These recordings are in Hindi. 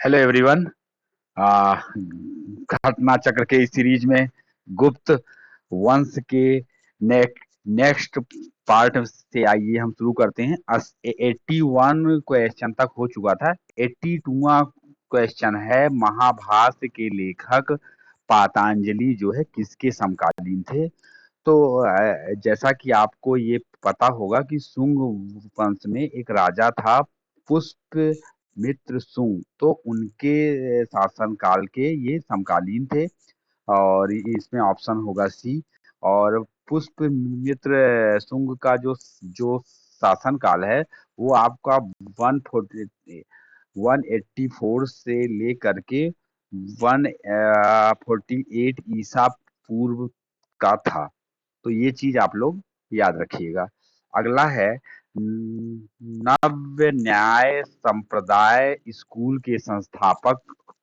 Hello everyone. घटना चक्र के इस सीरीज में गुप्त वंश के नेक्स्ट पार्ट से आइए हम शुरू करते हैं। 81 क्वेश्चन तक हो चुका था। 82वां क्वेश्चन है, महाभारत के लेखक पातंजलि जो है किसके समकालीन थे। तो जैसा कि आपको ये पता होगा कि शुंग वंश में एक राजा था, पुष्प मित्र शुंग। तो उनके शासनकाल के ये समकालीन थे और इसमें ऑप्शन होगा सी। और पुष्प मित्र शुंग का जो जो शासनकाल है वो आपका 184 से लेकर के 148 ईसा पूर्व का था। तो ये चीज आप लोग याद रखिएगा। अगला है, नव्य न्याय संप्रदाय स्कूल के संस्थापक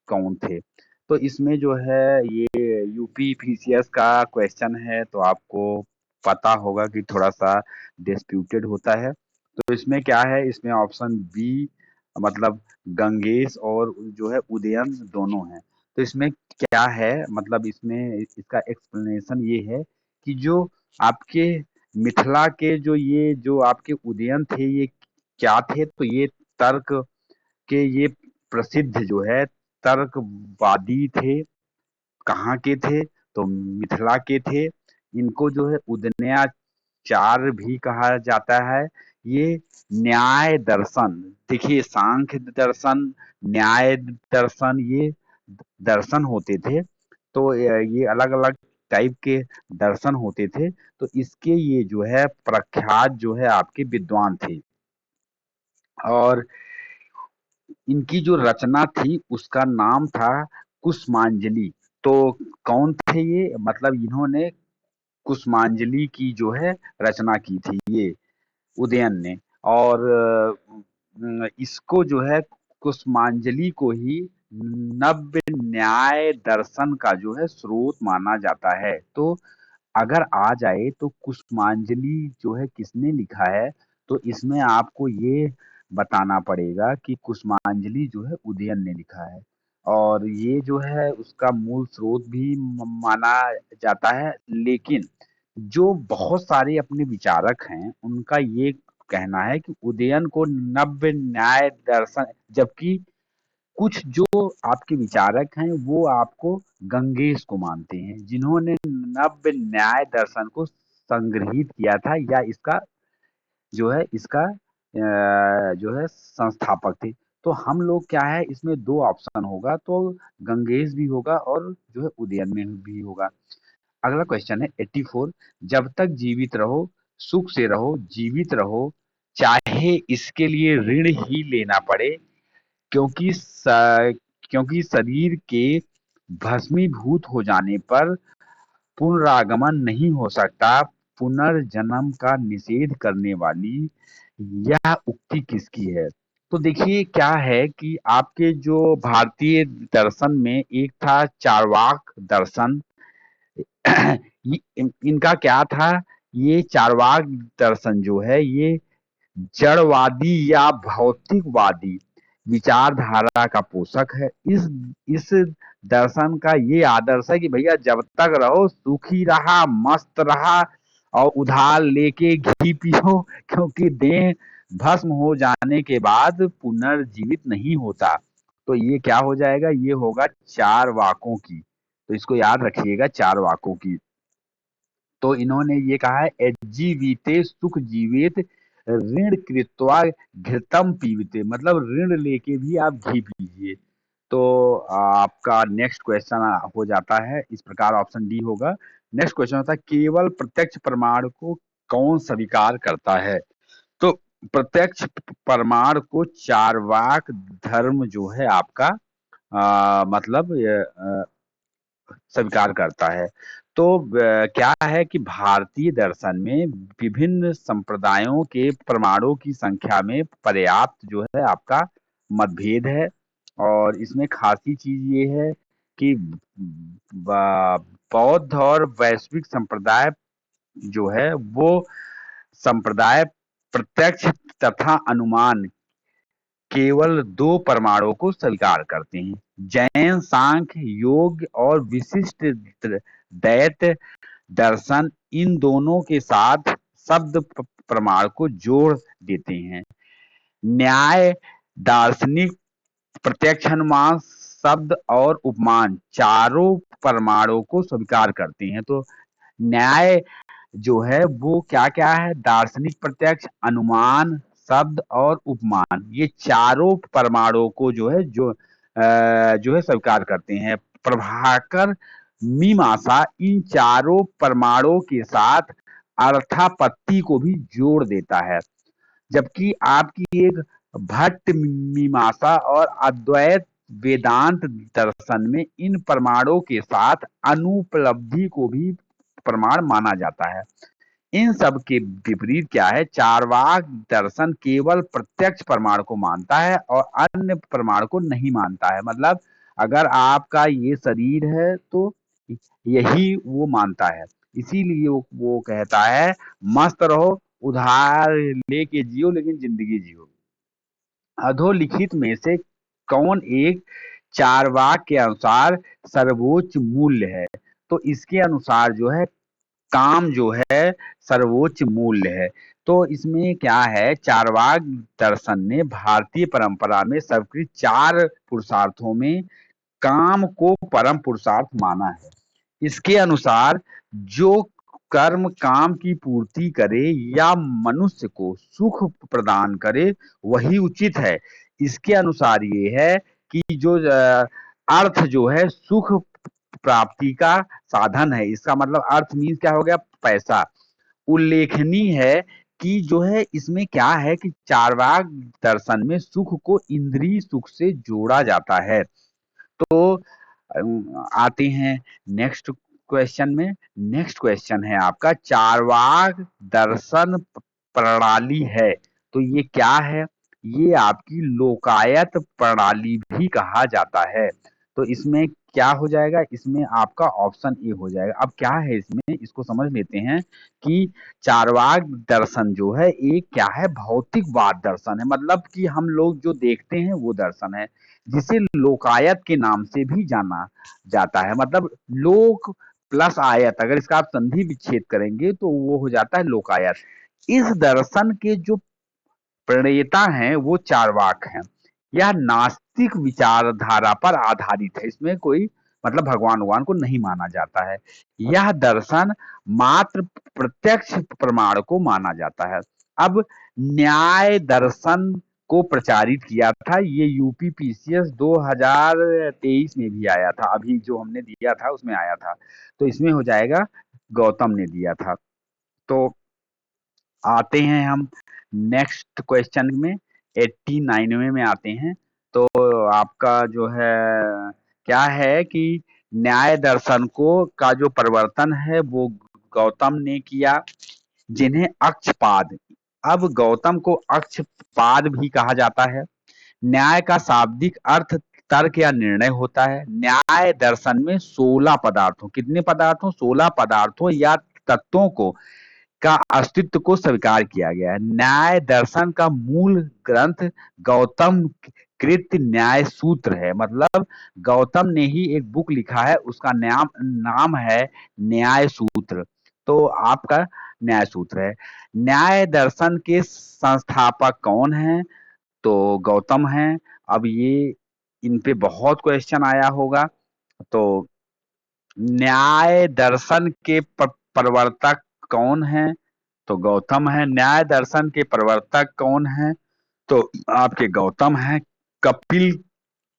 कौन थे। तो इसमें जो है ये यूपी पीसीएस का क्वेश्चन है, तो आपको पता होगा कि थोड़ा सा डिस्प्यूटेड होता है। तो इसमें क्या है, इसमें ऑप्शन बी मतलब गंगेश और जो है उदयन दोनों हैं। तो इसमें क्या है, मतलब इसमें इसका एक्सप्लेनेशन ये है कि जो आपके मिथिला के जो आपके उदयन थे ये क्या थे। तो ये तर्क के ये प्रसिद्ध जो है तर्कवादी थे। कहाँ के थे, तो मिथिला के थे। इनको जो है उदयनाचार्य भी कहा जाता है। ये न्याय दर्शन, देखिए सांख्य दर्शन, न्याय दर्शन, ये दर्शन होते थे। तो ये अलग अलग टाइप के दर्शन होते थे। तो इसके ये जो है प्रख्यात जो है आपके विद्वान थे। और इनकी जो रचना थी उसका नाम था कुसुमांजलि। तो कौन थे ये, मतलब इन्होंने कुसुमांजलि की जो है रचना की थी ये उदयन ने। और इसको जो है कुसुमांजलि को ही नव्य न्याय दर्शन का जो है स्रोत माना जाता है। तो अगर आ जाए तो कुसुमांजलि जो है किसने लिखा है, तो इसमें आपको ये बताना पड़ेगा कि कुसुमांजलि जो है उदयन ने लिखा है। और ये जो है उसका मूल स्रोत भी माना जाता है। लेकिन जो बहुत सारे अपने विचारक हैं उनका ये कहना है कि उदयन को नव्य न्याय दर्शन, जबकि कुछ जो आपके विचारक हैं वो आपको गंगेश को मानते हैं जिन्होंने नव्य न्याय दर्शन को संग्रहित किया था, या इसका जो है इसका जो है संस्थापक थे। तो हम लोग क्या है, इसमें दो ऑप्शन होगा, तो गंगेश भी होगा और जो है उदयन में भी होगा। अगला क्वेश्चन है 84, जब तक जीवित रहो सुख से रहो जीवित रहो, चाहे इसके लिए ऋण ही लेना पड़े, क्योंकि क्योंकि शरीर के भस्मीभूत हो जाने पर पुनरागमन नहीं हो सकता, पुनर्जन्म का निषेध करने वाली यह उक्ति किसकी है। तो देखिए क्या है कि आपके जो भारतीय दर्शन में एक था चार्वाक दर्शन। इनका क्या था, ये चार्वाक दर्शन जो है ये जड़वादी या भौतिकवादी विचारधारा का पोषक है। इस दर्शन का ये आदर्श है कि भैया जब तक रहो सुखी रहा मस्त रहा और उधार लेके घी पियो, क्योंकि देह भस्म हो जाने के बाद पुनर्जीवित नहीं होता। तो ये क्या हो जाएगा, ये होगा चार वाकों की। तो इसको याद रखिएगा, चार वाकों की। तो इन्होंने ये कहा है, एज्जीविते सुख जीवित ऋण कृत्वा घृतम पीविते, मतलब ऋण लेके भी आप घी पीजिए। तो आपका नेक्स्ट क्वेश्चन हो जाता है इस प्रकार, ऑप्शन डी होगा। नेक्स्ट क्वेश्चन होता है, केवल प्रत्यक्ष प्रमाण को कौन स्वीकार करता है। तो प्रत्यक्ष प्रमाण को चार्वाक धर्म जो है आपका मतलब स्वीकार करता है। तो क्या है कि भारतीय दर्शन में विभिन्न संप्रदायों के प्रमाणों की संख्या में पर्याप्त जो है आपका मतभेद है। और इसमें खासी चीज ये है कि बौद्ध और वैश्विक संप्रदाय जो है वो संप्रदाय प्रत्यक्ष तथा अनुमान केवल 2 प्रमाणों को स्वीकार करते हैं। जैन, सांख्य, योग और विशिष्ट द्वैत दर्शन इन दोनों के साथ शब्द प्रमाण को जोड़ देते हैं। न्याय, दार्शनिक, प्रत्यक्ष अनुमान, शब्द और उपमान चारों प्रमाणों को स्वीकार करते हैं। तो न्याय जो है वो क्या-क्या है? दार्शनिक, प्रत्यक्ष, अनुमान, शब्द और उपमान, ये चारों प्रमाणों को जो है स्वीकार करते हैं। प्रभाकर मीमांसा इन चारों प्रमाणों के साथ अर्थापत्ति को भी जोड़ देता है। जबकि आपकी एक भट्ट मीमांसा और अद्वैत वेदांत दर्शन में इन प्रमाणों के साथ अनुपलब्धि को भी प्रमाण माना जाता है। इन सब के विपरीत क्या है? चार्वाक दर्शन केवल प्रत्यक्ष प्रमाण को मानता है और अन्य प्रमाण को नहीं मानता है। मतलब अगर आपका ये शरीर है तो यही वो मानता है। इसीलिए वो कहता है मस्त रहो, उधार लेके जियो लेकिन जिंदगी जियो। अधोलिखित में से कौन एक चार्वाक के अनुसार सर्वोच्च मूल्य है? तो इसके अनुसार जो है काम जो है सर्वोच्च मूल्य है। तो इसमें क्या है? चार्वाक दर्शन ने भारतीय परंपरा में स्वीकृत 4 पुरुषार्थों में काम को परम पुरुषार्थ माना है। इसके अनुसार जो कर्म काम की पूर्ति करे या मनुष्य को सुख प्रदान करे वही उचित है। इसके अनुसार ये है कि जो अर्थ जो है सुख प्राप्ति का साधन है। इसका मतलब अर्थ मीन्स क्या हो गया? पैसा। उल्लेखनीय है कि जो है इसमें क्या है कि चार्वाक दर्शन में सुख को इंद्रिय सुख से जोड़ा जाता है। तो आते हैं नेक्स्ट क्वेश्चन में। नेक्स्ट क्वेश्चन है आपका चार्वाक दर्शन प्रणाली है। तो ये क्या है? ये आपकी लोकायत प्रणाली भी कहा जाता है। तो इसमें क्या हो जाएगा? इसमें आपका ऑप्शन ए हो जाएगा। अब क्या है इसमें, इसको समझ लेते हैं कि चार्वाक दर्शन जो है एक क्या है? भौतिकवाद दर्शन है। मतलब कि हम लोग जो देखते हैं वो दर्शन है, जिसे लोकायत के नाम से भी जाना जाता है। मतलब लोक प्लस आयत, अगर इसका आप संधि विच्छेद करेंगे तो वो हो जाता है लोकायत। इस दर्शन के जो प्रणेता हैं वो चार्वाक हैं। यह नास्तिक विचारधारा पर आधारित है। इसमें कोई मतलब भगवान को नहीं माना जाता है। यह दर्शन मात्र प्रत्यक्ष प्रमाण को माना जाता है। अब न्याय दर्शन को प्रचारित किया था, ये यूपी पीसीएस 2023 में भी आया था। अभी जो हमने दिया था उसमें आया था। तो इसमें हो जाएगा गौतम ने दिया था। तो आते हैं हम नेक्स्ट क्वेश्चन में। 89वें में आते हैं। तो आपका जो है क्या है कि न्याय दर्शन को का जो परिवर्तन है वो गौतम ने किया, जिन्हें अक्षपाद, अब गौतम को अक्षपाद भी कहा जाता है। न्याय का शाब्दिक अर्थ तर्क या निर्णय होता है। न्याय दर्शन में 16 पदार्थों, कितने पदार्थों? 16 पदार्थों या तत्वों को का अस्तित्व को स्वीकार किया गया है। न्याय दर्शन का मूल ग्रंथ गौतम कृत न्याय सूत्र है। मतलब गौतम ने ही एक बुक लिखा है, उसका नाम नाम है न्याय सूत्र। तो आपका न्याय सूत्र है। न्याय दर्शन के संस्थापक कौन हैं? तो गौतम हैं। अब ये इन पे बहुत क्वेश्चन आया होगा। तो न्याय दर्शन के प्रवर्तक कौन हैं? तो गौतम है। न्याय दर्शन के प्रवर्तक कौन हैं? तो आपके गौतम हैं। कपिल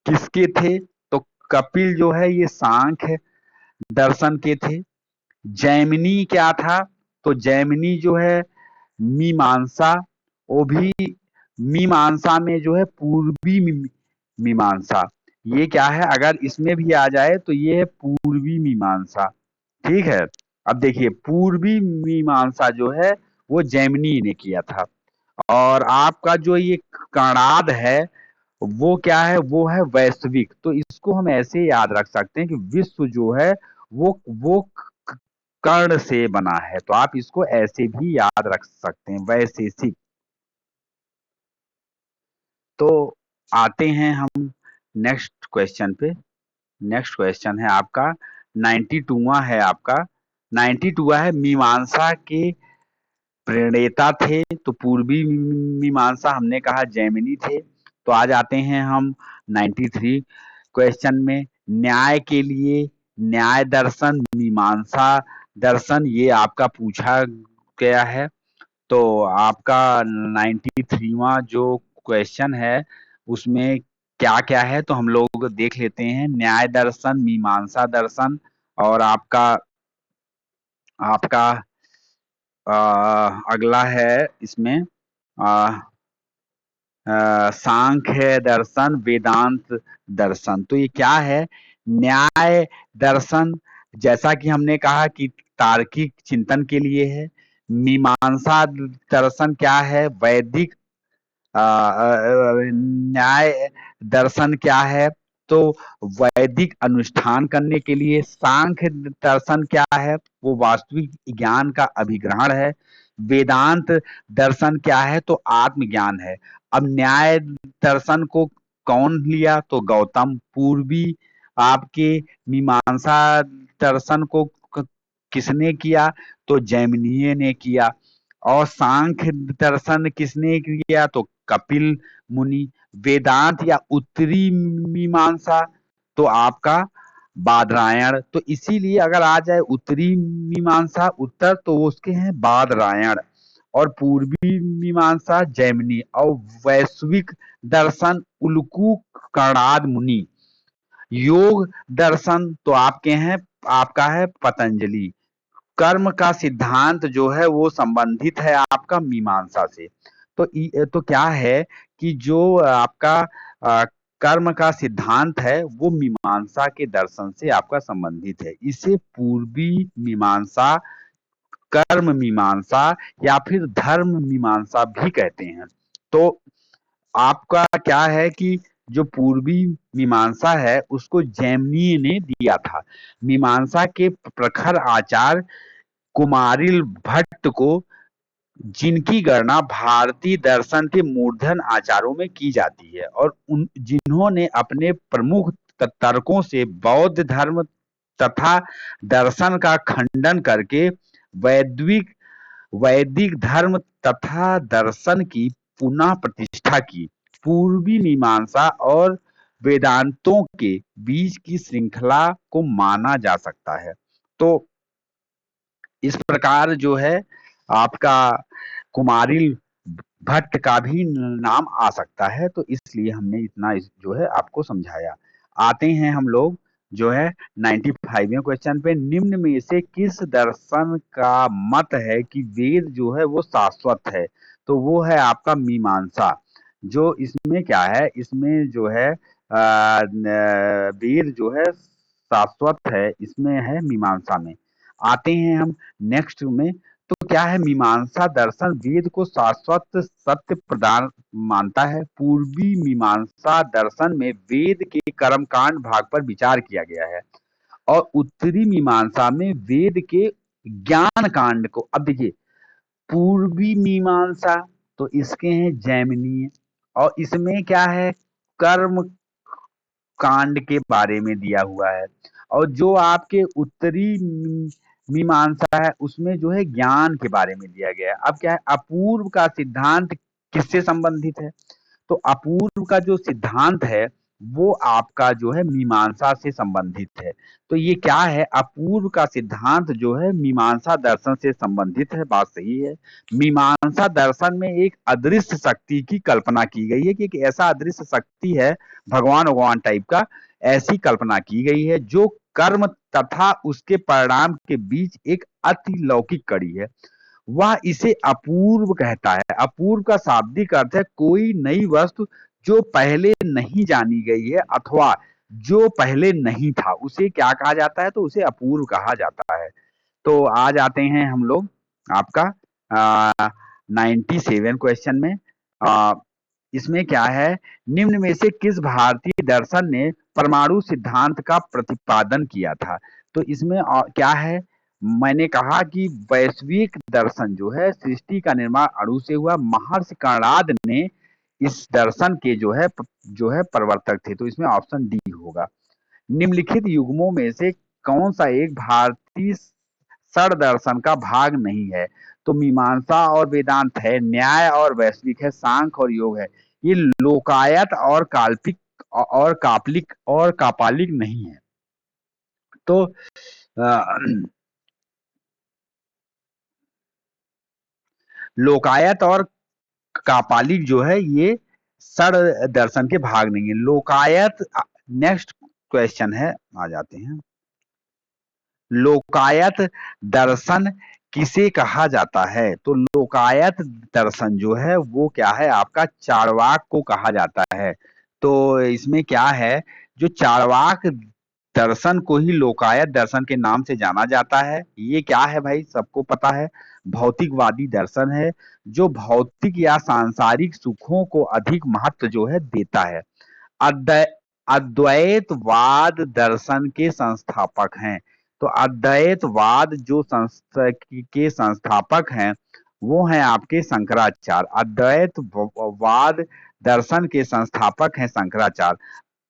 किसके थे? तो कपिल जो है ये सांख्य दर्शन के थे। जैमिनी क्या था? तो जैमिनी जो है मीमांसा, वो भी मीमांसा में जो है पूर्वी मीमांसा। ये क्या है? अगर इसमें भी आ जाए तो ये है पूर्वी मीमांसा। ठीक है। अब देखिए पूर्वी मीमांसा जो है वो जैमिनी ने किया था। और आपका जो ये कणाद है वो क्या है? वो है वैश्विक। तो इसको हम ऐसे याद रख सकते हैं कि विश्व जो है वो कर्ण से बना है। तो आप इसको ऐसे भी याद रख सकते हैं, वैशेषिक। तो आते हैं हम नेक्स्ट क्वेश्चन पे। नेक्स्ट क्वेश्चन है आपका 92वां है आपका। 92वां है, मीमांसा के प्रणेता थे। तो पूर्वी मीमांसा हमने कहा जैमिनी थे। तो आज आते हैं हम 93 क्वेश्चन में। न्याय के लिए न्याय दर्शन, मीमांसा दर्शन, ये आपका पूछा गया है। तो आपका 93वां जो क्वेश्चन है उसमें क्या क्या है, तो हम लोग देख लेते हैं। न्याय दर्शन, मीमांसा दर्शन, और आपका आपका अगला है इसमें सांख्य दर्शन, वेदांत दर्शन। तो ये क्या है? न्याय दर्शन, जैसा कि हमने कहा कि तार्किक चिंतन के लिए है। मीमांसा दर्शन क्या है? वैदिक न्याय दर्शन क्या है? तो वैदिक अनुष्ठान करने के लिए। सांख्य दर्शन क्या है? वो वास्तविक ज्ञान का अभिग्रहण है। वेदांत दर्शन क्या है? तो आत्मज्ञान है। अब न्याय दर्शन को कौन लिया? तो गौतम। पूर्वी आपके मीमांसा दर्शन को किसने किया? तो जैमिनीय ने किया। और सांख्य दर्शन किसने किया? तो कपिल मुनि। वेदांत या उत्तरी मीमांसा, तो आपका बादरायण। तो इसीलिए अगर आ जाए उत्तरी मीमांसा उत्तर, तो वो उसके हैं बादरायण। और पूर्वी मीमांसा जैमिनी। और वैश्विक दर्शन उल्कू कणाद मुनि। योग दर्शन तो आपके हैं, आपका है पतंजलि। कर्म का सिद्धांत जो है वो संबंधित है आपका मीमांसा से। तो क्या है कि जो आपका अ, कर्म का सिद्धांत है वो मीमांसा के दर्शन से आपका संबंधित है। इसे पूर्वी मीमांसा, कर्म मीमांसा, या फिर धर्म मीमांसा भी कहते हैं। तो आपका क्या है कि जो पूर्वी मीमांसा है उसको जैमिनी ने दिया था। मीमांसा के प्रखर आचार्य कुमारिल भट्ट को, जिनकी गणना भारतीय दर्शन के मूर्धन आचारों में की जाती है, और उन जिन्होंने अपने प्रमुख तर्कों से बौद्ध धर्म तथा दर्शन का खंडन करके वैद्विक वैदिक धर्म तथा दर्शन की पुनः प्रतिष्ठा की। पूर्वी मीमांसा और वेदांतों के बीच की श्रृंखला को माना जा सकता है। तो इस प्रकार जो है आपका कुमारिल भट्ट का भी नाम आ सकता है। तो इसलिए हमने इतना जो है आपको समझाया। आते हैं हम लोग जो है 95वें क्वेश्चन पे। निम्न में से किस दर्शन का मत है कि वेद जो है वो शाश्वत है? तो वो है आपका मीमांसा। जो इसमें क्या है, इसमें जो है वेद जो है शाश्वत है, इसमें है मीमांसा में। आते हैं हम नेक्स्ट में। तो क्या है? मीमांसा दर्शन वेद को शाश्वत सत्य प्रदान मानता है। पूर्वी मीमांसा दर्शन में वेद के कर्मकांड भाग पर विचार किया गया है, और उत्तरी मीमांसा में वेद के ज्ञान कांड को। अब देखिए, पूर्वी मीमांसा तो इसके हैं जैमिनीय, और इसमें क्या है? कर्म कांड के बारे में दिया हुआ है। और जो आपके उत्तरी मीमांसा है उसमें जो है ज्ञान के बारे में दिया गया है। अब क्या है? अपूर्व का सिद्धांत किससे संबंधित है? तो अपूर्व का जो सिद्धांत है वो आपका जो है मीमांसा से संबंधित है। तो ये क्या है? अपूर्व का सिद्धांत जो है मीमांसा दर्शन से संबंधित है। बात सही है। मीमांसा दर्शन में एक अदृश्य शक्ति की कल्पना की गई है कि एक ऐसा अदृश्य शक्ति है, भगवान भगवान टाइप का, ऐसी कल्पना की गई है जो कर्म तथा उसके परिणाम के बीच एक अतिलौकिक कड़ी है। वह इसे अपूर्व कहता है। अपूर्व का शाब्दिक अर्थ है कोई नई वस्तु जो पहले नहीं जानी गई है, अथवा जो पहले नहीं था, उसे क्या कहा जाता है? तो उसे अपूर्व कहा जाता है। तो आज आते हैं हम लोग आपका 97 क्वेश्चन में। आ, इसमें क्या है? निम्न में से किस भारतीय दर्शन ने परमाणु सिद्धांत का प्रतिपादन किया था? तो इसमें क्या है? मैंने कहा कि वैश्विक दर्शन जो है, सृष्टि का निर्माण अणु से हुआ। महर्षि कर्णाद ने इस दर्शन के जो है प्रवर्तक थे। तो इसमें ऑप्शन डी होगा। निम्नलिखित युग्मों में से कौन सा एक भारतीय षड दर्शन का भाग नहीं है? तो मीमांसा और वेदांत है, न्याय और वैश्विक है, सांख्य और योग है। ये लोकायत और काल्पिक और कापालिक नहीं है। तो अ, लोकायत और कापालिक जो है ये षड दर्शन के भाग नहीं है। लोकायत नेक्स्ट क्वेश्चन है, आ जाते हैं। लोकायत दर्शन किसे कहा जाता है? तो लोकायत दर्शन जो है वो क्या है, आपका चार्वाक को कहा जाता है। तो इसमें क्या है, जो चार्वाक दर्शन को ही लोकायत दर्शन के नाम से जाना जाता है। ये क्या है भाई, सबको पता है, भौतिकवादी दर्शन है, जो भौतिक या सांसारिक सुखों को अधिक महत्व जो है देता है। अद्वै अद्वैतवाद दर्शन के संस्थापक हैं। तो अद्वैतवाद जो के संस्थापक हैं वो हैं आपके शंकराचार्य। अद्वैतवाद दर्शन के संस्थापक हैं शंकराचार्य।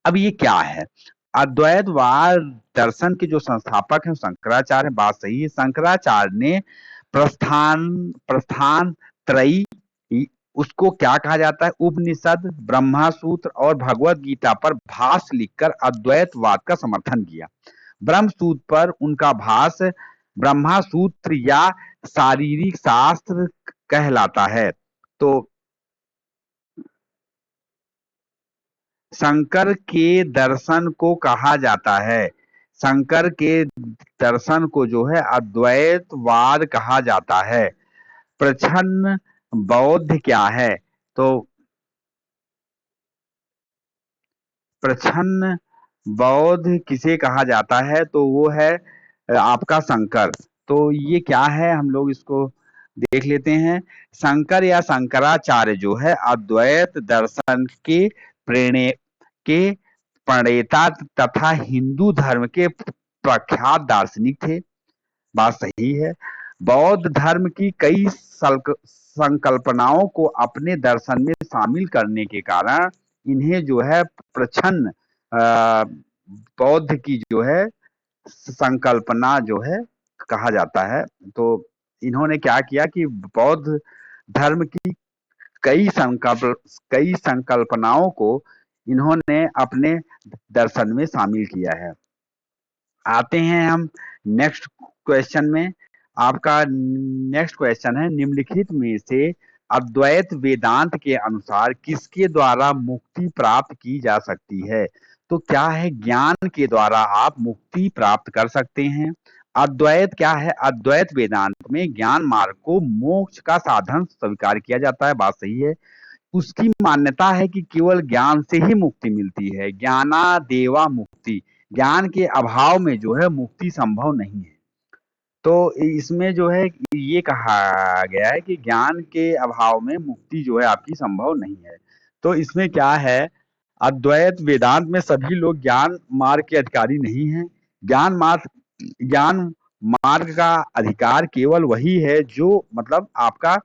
अब ये क्या है, अद्वैतवाद दर्शन के जो संस्थापक हैं शंकराचार्य हैं, बात सही है। शंकराचार्य ने प्रस्थान प्रस्थान त्रयी, उसको क्या कहा जाता है, उपनिषद, ब्रह्मा सूत्र और भगवत गीता पर भाष्य लिखकर अद्वैतवाद का समर्थन किया। ब्रह्म सूत्र पर उनका भाष्य ब्रह्मा सूत्र या शारीरिक शास्त्र कहलाता है। तो शंकर के दर्शन को कहा जाता है, शंकर के दर्शन को जो है अद्वैतवाद कहा जाता है। प्रछन्न बौद्ध क्या है? तो प्रछन्न बौद्ध किसे कहा जाता है? तो वो है आपका शंकर। तो ये क्या है, हम लोग इसको देख लेते हैं। शंकर या शंकराचार्य जो है अद्वैत दर्शन के प्रेणे के प्रणेता तथा हिंदू धर्म के प्रख्यात दार्शनिक थे। बात सही है। बौद्ध धर्म की कई संकल्पनाओं को अपने दर्शन में शामिल करने के कारण इन्हें जो है प्रछन्न बौद्ध की जो है संकल्पना जो है कहा जाता है। तो इन्होंने क्या किया कि बौद्ध धर्म की कई संकल्पनाओं को इन्होंने अपने दर्शन में शामिल किया है। आते हैं हम नेक्स्ट क्वेश्चन में। आपका नेक्स्ट क्वेश्चन है, निम्नलिखित में से अद्वैत वेदांत के अनुसार किसके द्वारा मुक्ति प्राप्त की जा सकती है? तो क्या है, ज्ञान के द्वारा आप मुक्ति प्राप्त कर सकते हैं। अद्वैत क्या है, अद्वैत वेदांत में ज्ञान मार्ग को मोक्ष का साधन स्वीकार किया जाता है। बात सही है। उसकी मान्यता है कि केवल ज्ञान से ही मुक्ति मिलती है, ज्ञानादेवा मुक्ति, ज्ञान के अभाव में जो है मुक्ति संभव नहीं है। तो इसमें जो है ये कहा गया है कि ज्ञान के अभाव में मुक्ति जो है आपकी संभव नहीं है। तो इसमें क्या है, अद्वैत वेदांत में सभी लोग ज्ञान मार्ग के अधिकारी नहीं हैं। ज्ञान मार्ग का अधिकार केवल वही है जो मतलब आपका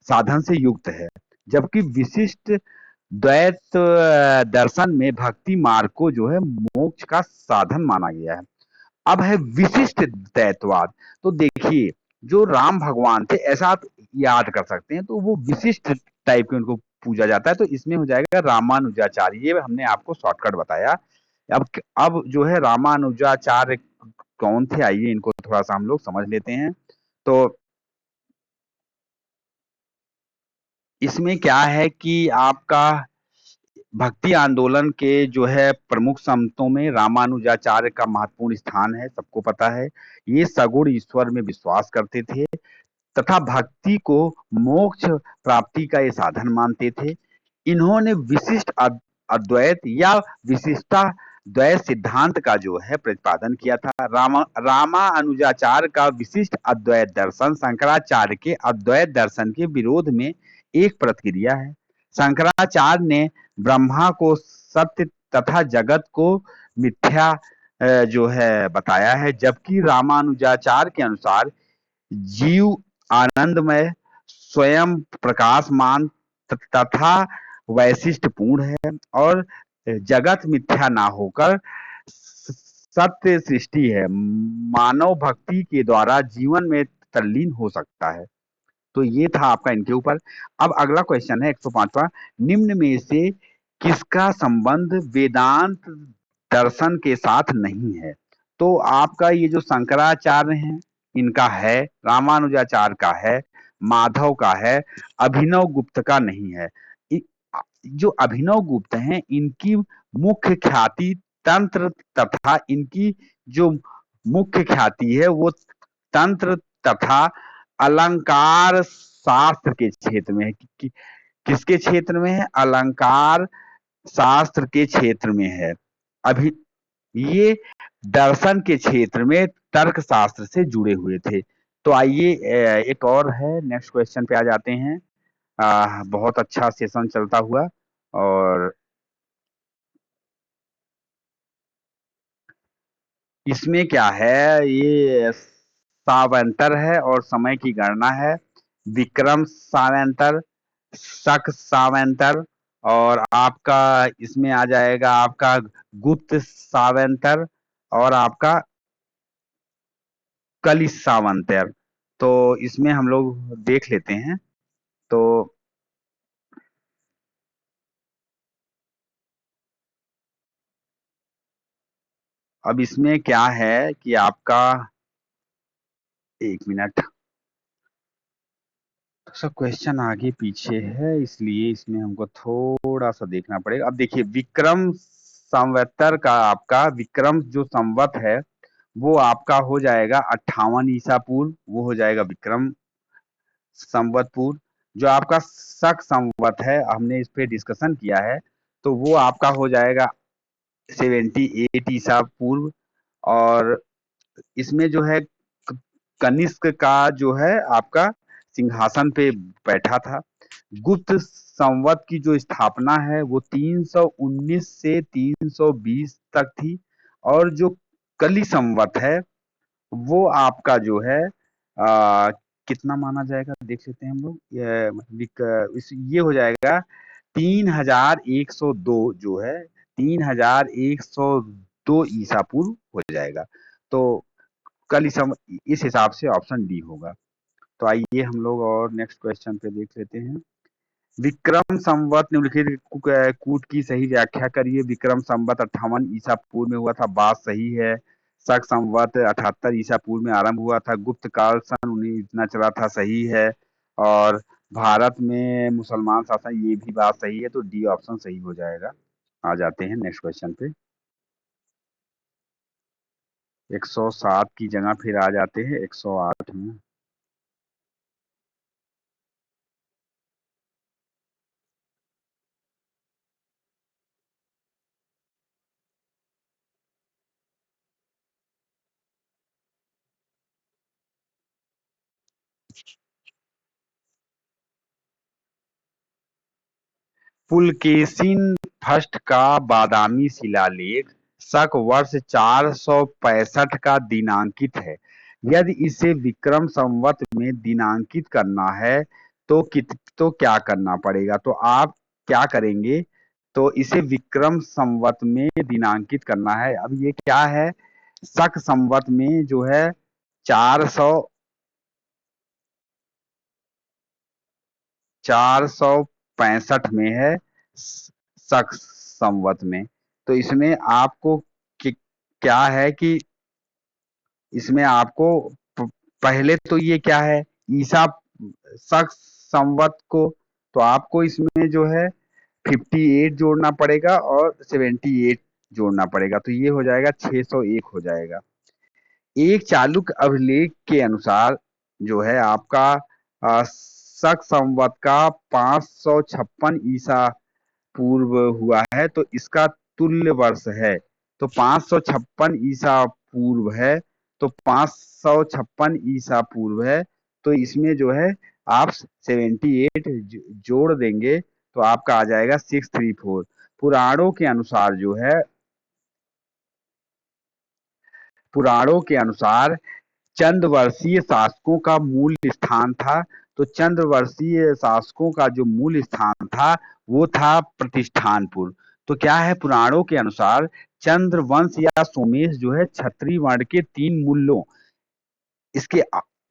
साधन से युक्त है। जबकि विशिष्ट द्वैत दर्शन में भक्ति मार्ग को जो है मोक्ष का साधन माना गया है। अब है विशिष्ट द्वैतवाद। तो देखिए, जो राम भगवान थे ऐसा आप याद कर सकते हैं, तो वो विशिष्ट टाइप के उनको पूजा जाता है। तो इसमें हो जाएगा रामानुजाचार्य, ये हमने आपको शॉर्टकट बताया। अब जो है रामानुजाचार्य कौन थे, आइए इनको थोड़ा सा हम लोग समझ लेते हैं। तो इसमें क्या है कि आपका भक्ति आंदोलन के जो है प्रमुख संतों में रामानुजाचार्य का महत्वपूर्ण स्थान है, सबको पता है। ये सगुण ईश्वर में विश्वास करते थे तथा भक्ति को मोक्ष प्राप्ति का ये साधन मानते थे। इन्होंने विशिष्ट अद्वैत या विशिष्टा द्वैत सिद्धांत का जो है प्रतिपादन किया था। रामानुजाचार्य का विशिष्ट अद्वैत दर्शन शंकराचार्य के अद्वैत दर्शन के विरोध में एक प्रतिक्रिया है। शंकराचार्य ने ब्रह्मा को सत्य तथा जगत को मिथ्या जो है बताया है, जबकि रामानुजाचार्य के अनुसार जीव आनंदमय, स्वयं प्रकाशमान तथा वैशिष्टपूर्ण है और जगत मिथ्या ना होकर सत्य सृष्टि है। मानव भक्ति के द्वारा जीवन में तल्लीन हो सकता है। तो ये था आपका इनके ऊपर। अब अगला क्वेश्चन है 105वां। निम्न में से किसका संबंध वेदांत दर्शन के साथ नहीं है? तो आपका ये जो शंकराचार्य हैं इनका है, रामानुजाचार्य का है, माधव का है, अभिनव गुप्त का नहीं है। इ- जो अभिनव गुप्त हैं इनकी मुख्य ख्याति तंत्र तथा इनकी जो मुख्य ख्याति है वो तंत्र तथा अलंकार शास्त्र के क्षेत्र में है। किसके क्षेत्र में है? अलंकार शास्त्र के क्षेत्र में है। अभी ये दर्शन के क्षेत्र में तर्क शास्त्र से जुड़े हुए थे। तो आइए एक और है, नेक्स्ट क्वेश्चन पे आ जाते हैं। बहुत अच्छा सेशन चलता हुआ। और इसमें क्या है, ये सावंतर है और समय की गणना है। विक्रम सावंतर, शक सावंतर, और आपका इसमें आ जाएगा आपका गुप्त सावंतर और आपका कलिश सावंतर। तो इसमें हम लोग देख लेते हैं। तो अब इसमें क्या है कि आपका, एक मिनट, तो सब क्वेश्चन आगे पीछे है इसलिए इसमें हमको थोड़ा सा देखना पड़ेगा। अब देखिए विक्रम संवत्सर का, आपका विक्रम जो संवत है वो आपका हो जाएगा 58 ईसा पूर्व, वो हो जाएगा विक्रम संवतपुर। जो आपका शक संवत है, हमने इस पे डिस्कशन किया है, तो वो आपका हो जाएगा 78 ईसा पूर्व। और इसमें जो है कनिष्क का जो है आपका सिंहासन पे बैठा था। गुप्त संवत की जो स्थापना है वो 319 से 320 तक थी। और जो कली संवत है वो आपका जो है कितना माना जाएगा देख लेते हैं हम लोग। ये हो जाएगा 3102 जो है, 3102 ईसा पूर्व हो जाएगा। तो कल इस हिसाब से ऑप्शन डी होगा। तो आइए हम लोग और नेक्स्ट क्वेश्चन पे देख लेते हैं। विक्रम संवत निम्नलिखित कूट की सही व्याख्या करिए। विक्रम संवत 58 ईसा पूर्व में हुआ था, बात सही है। शक संवत 78 ईसा पूर्व में आरंभ हुआ था। गुप्त काल सन 19 इतना चला था, सही है। और भारत में मुसलमान शासन, ये भी बात सही है। तो डी ऑप्शन सही हो जाएगा। आ जाते हैं नेक्स्ट क्वेश्चन पे। 107 की जगह फिर आ जाते हैं 108 में। पुलकेशिन फर्स्ट का बादामी शिलालेख शक वर्ष 465 का दिनांकित है। यदि इसे विक्रम संवत में दिनांकित करना है तो क्या करना पड़ेगा? तो आप क्या करेंगे? तो इसे विक्रम संवत में दिनांकित करना है। अब ये क्या है, शक संवत में जो है 465 में है, शक संवत में। तो इसमें आपको क्या है कि इसमें आपको पहले तो ये क्या है, ईसा शक संवत को, तो आपको इसमें जो है 58 जोड़ना पड़ेगा और 78 जोड़ना पड़ेगा। तो ये हो जाएगा 601 हो जाएगा। एक चालुक्य अभिलेख के अनुसार जो है आपका शक संवत का 556 ईसा पूर्व हुआ है, तो इसका तुल्य वर्ष है। तो 556 ईसा पूर्व है, तो 556 ईसा पूर्व है। तो इसमें जो है आप 78 जोड़ देंगे तो आपका आ जाएगा 634। पुराणों के अनुसार जो है, पुराणों के अनुसार चंद्रवर्षीय शासकों का मूल स्थान था। तो चंद्रवर्षीय शासकों का जो मूल स्थान था वो था प्रतिष्ठानपुर। तो क्या है, पुराणों के अनुसार चंद्रवंश या सोमेश जो है क्षत्रिय वर्ण के 3 मूलों, इसके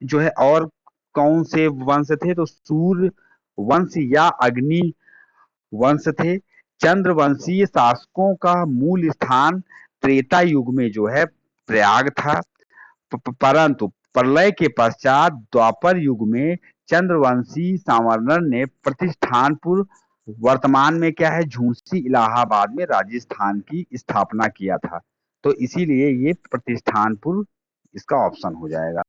जो है और कौन से वंश थे, तो सूर्य वंश या अग्नि वंश थे। चंद्रवंशीय शासकों का मूल स्थान त्रेता युग में जो है प्रयाग था। परंतु प्रलय के पश्चात द्वापर युग में चंद्रवंशी सामंतर ने प्रतिष्ठानपुर, वर्तमान में क्या है झूंसी, इलाहाबाद में राजस्थान की स्थापना किया था। तो इसीलिए ये प्रतिष्ठानपुर इसका ऑप्शन हो जाएगा।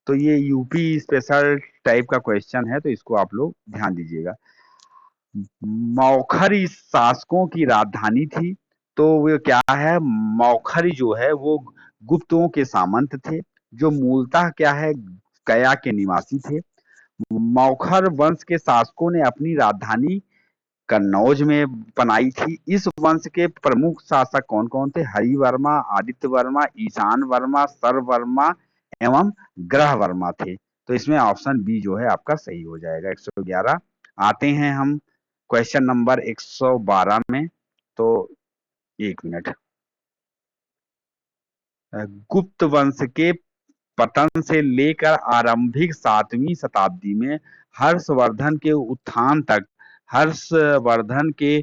तो ये यूपी स्पेशल टाइप का क्वेश्चन है, तो इसको आप लोग ध्यान दीजिएगा। मौखरी शासकों की राजधानी थी। तो वो क्या है, मौखरी जो है वो गुप्तों के सामंत थे, जो मूलतः क्या है गया के निवासी थे। मौखर वंश के शासकों ने अपनी राजधानी कन्नौज में बनाई थी। इस वंश के प्रमुख शासक कौन कौन थे? हरिवर्मा, आदित्य वर्मा, ईशान वर्मा, सर्ववर्मा एवं ग्रह वर्मा थे। तो इसमें ऑप्शन बी जो है आपका सही हो जाएगा, 111। आते हैं हम क्वेश्चन नंबर 112 में। तो एक मिनट। गुप्त वंश के पतन से लेकर आरंभिक 7वीं शताब्दी में हर्षवर्धन के उत्थान तक हर्षवर्धन के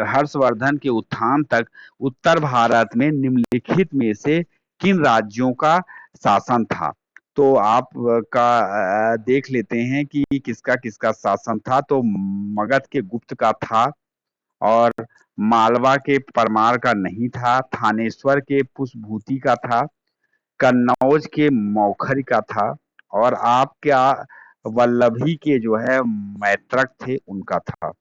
हर्षवर्धन के उत्थान तक उत्तर भारत में निम्नलिखित में से किन राज्यों का शासन था? तो आप का देख लेते हैं कि किसका किसका शासन था। तो मगध के गुप्त का था, और मालवा के परमार का नहीं था, थानेश्वर के पुष्पभूति का था, कन्नौज के मौखरी का था, और आपका वल्लभी के जो है मैत्रक थे उनका था।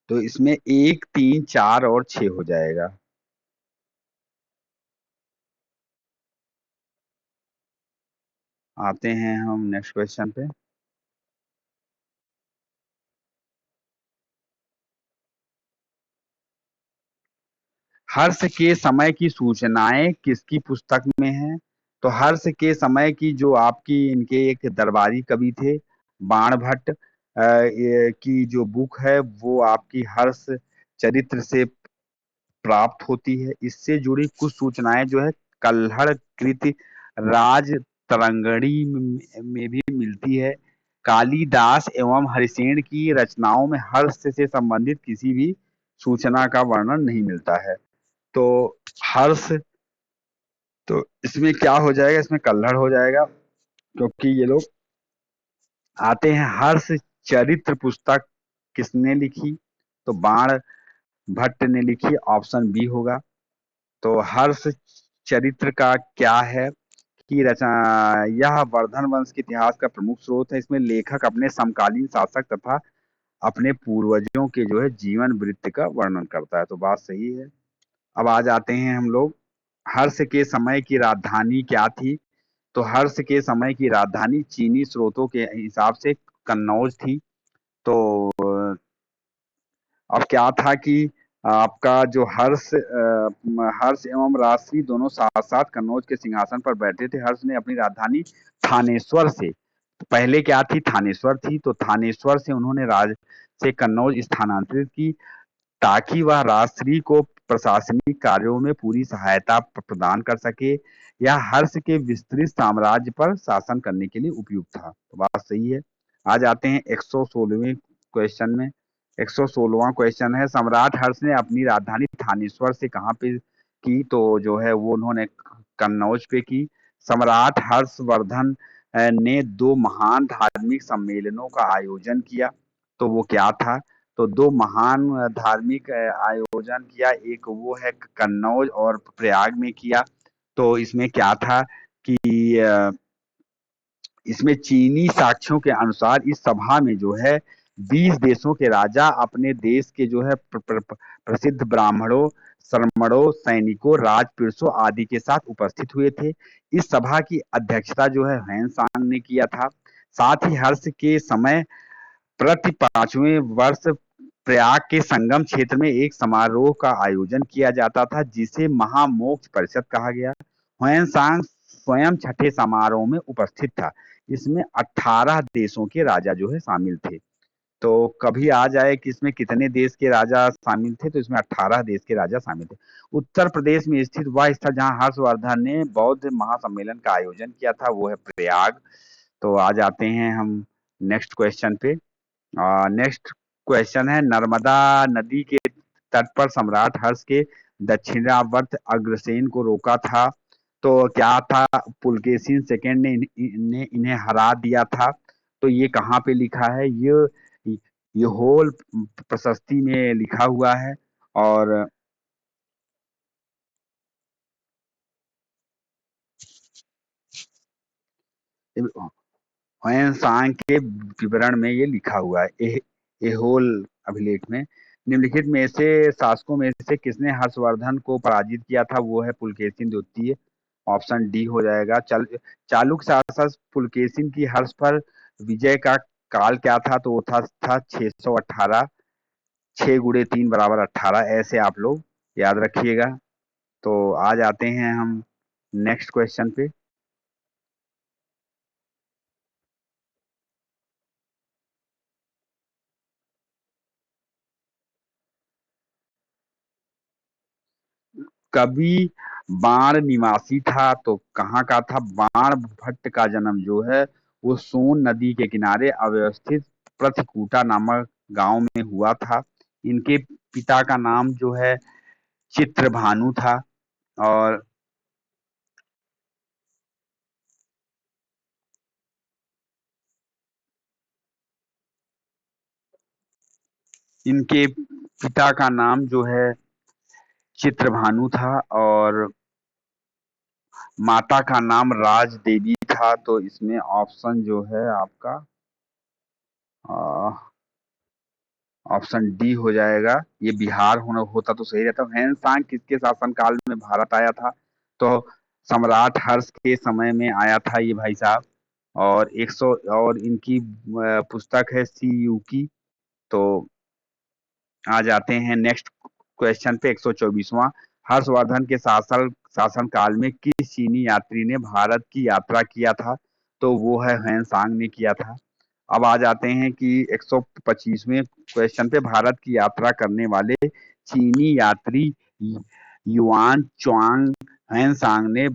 तो इसमें 1, 3, 4 और 6 हो जाएगा। आते हैं हम नेक्स्ट क्वेश्चन पे। हर्ष के समय की सूचनाएं किसकी पुस्तक में है? तो हर्ष के समय की जो आपकी इनके एक दरबारी कवि थे बाण भट्ट, की जो बुक है वो आपकी हर्ष चरित्र से प्राप्त होती है। इससे जुड़ी कुछ सूचनाएं जो है कल्हड़ कृति राज तरंगणी में भी मिलती है। कालिदास एवं हरिसेन की रचनाओं में हर्ष से संबंधित किसी भी सूचना का वर्णन नहीं मिलता है। तो हर्ष, तो इसमें क्या हो जाएगा, इसमें कल्हड़ हो जाएगा, क्योंकि ये लोग आते हैं। हर्ष चरित्र पुस्तक किसने लिखी? तो बाण भट्ट ने लिखी, ऑप्शन बी होगा। तो हर्ष चरित्र का क्या है कि रचना, यह वर्धन वंश के इतिहास का प्रमुख स्रोत है। इसमें लेखक अपने समकालीन शासक तथा अपने पूर्वजों के जो है जीवन वृत्त का वर्णन करता है। तो बात सही है। अब आ जाते हैं हम लोग, हर्ष के समय की राजधानी क्या थी? तो हर्ष के समय की राजधानी चीनी स्रोतों के हिसाब से कन्नौज थी। तो अब क्या था कि आपका जो हर्ष एवं राजश्री दोनों साथ साथ कन्नौज के सिंहासन पर बैठे थे। हर्ष ने अपनी राजधानी थानेश्वर से, पहले क्या थी, थानेश्वर थी, तो थानेश्वर से उन्होंने राज से कन्नौज स्थानांतरित की, ताकि वह राजश्री को प्रशासनिक कार्यों में पूरी सहायता प्रदान कर सके। यह हर्ष के विस्तृत साम्राज्य पर शासन करने के लिए उपयुक्त था। तो बात सही है। आ जाते हैं 116वें क्वेश्चन में। 116वां क्वेश्चन है, सम्राट हर्ष ने अपनी राजधानी थानेश्वर से कहाँ पे की? तो जो है वो उन्होंने कन्नौज पे की। सम्राट हर्षवर्धन ने 2 महान धार्मिक सम्मेलनों का आयोजन किया। तो वो क्या था? तो 2 महान धार्मिक आयोजन किया, एक वो है कन्नौज और प्रयाग में किया। तो इसमें क्या था कि अ, इसमें चीनी साक्ष्यों के अनुसार इस सभा में जो है 20 देशों के राजा अपने देश के जो है प्रसिद्ध ब्राह्मणों, श्रमणों, सैनिकों, राजपुरुषों आदि के साथ उपस्थित हुए थे। इस सभा की अध्यक्षता जो है ह्वेन ने किया था। साथ ही हर्ष के समय प्रति 5वें वर्ष प्रयाग के संगम क्षेत्र में एक समारोह का आयोजन किया जाता था, जिसे महामोक्ष परिषद कहा गया। ह्वेनसांग स्वयं छठे समारोह में उपस्थित था। इसमें 18 देशों के राजा जो है शामिल थे। तो कभी आ जाए कि इसमें कितने देश के राजा शामिल थे, तो इसमें 18 देश के राजा शामिल थे। उत्तर प्रदेश में स्थित वह स्थल जहाँ हर्षवर्धन ने बौद्ध महासम्मेलन का आयोजन किया था वो है प्रयाग। तो आ जाते हैं हम नेक्स्ट क्वेश्चन पे। नेक्स्ट क्वेश्चन है, नर्मदा नदी के तट पर सम्राट हर्ष के दक्षिणावर्त अग्रसेन को रोका था, तो क्या था? पुलकेशिन सेकंड ने इन्हें हरा दिया था। तो ये कहाँ पे लिखा है? ये होल प्रशस्ति में लिखा हुआ है। और ह्वेन सांग के विवरण में ये लिखा हुआ है, एहोल अभिलेख में। निम्नलिखित में से शासकों में से किसने हर्षवर्धन को पराजित किया था? वो है पुलकेशिन द्वितीय। ऑप्शन डी हो जाएगा। चालुक्य शासक पुलकेशिन की हर्ष पर विजय का काल क्या था? तो वो था 618। 6 गुणे 3 बराबर 18, ऐसे आप लोग याद रखिएगा। तो आ जाते हैं हम नेक्स्ट क्वेश्चन पे। कवि बाण निवासी था, तो कहाँ का था? बाण भट्ट का जन्म जो है वो सोन नदी के किनारे अव्यवस्थित प्रथिकूटा नामक गांव में हुआ था। इनके पिता का नाम जो है चित्रभानु था। और इनके पिता का नाम जो है चित्रभानु था, और माता का नाम राज देवी था। तो इसमें ऑप्शन जो है आपका ऑप्शन डी हो जाएगा। ये बिहार होना होता तो सही रहता। हैन सांग किसके शासनकाल में भारत आया था? तो सम्राट हर्ष के समय में आया था ये भाई साहब। और 100, और इनकी पुस्तक है सी यू की। तो आ जाते हैं नेक्स्ट क्वेश्चन पे। 124वां, हर्षवर्धन के शासन काल में किस चीनी यात्री ने भारत की यात्रा किया था? तो वो है हैन सांग ने किया था। अब आ जाते हैं कि 125वें क्वेश्चन पे, भारत की यात्रा करने वाले चीनी यात्री युआन च्वांग हैंसांग ने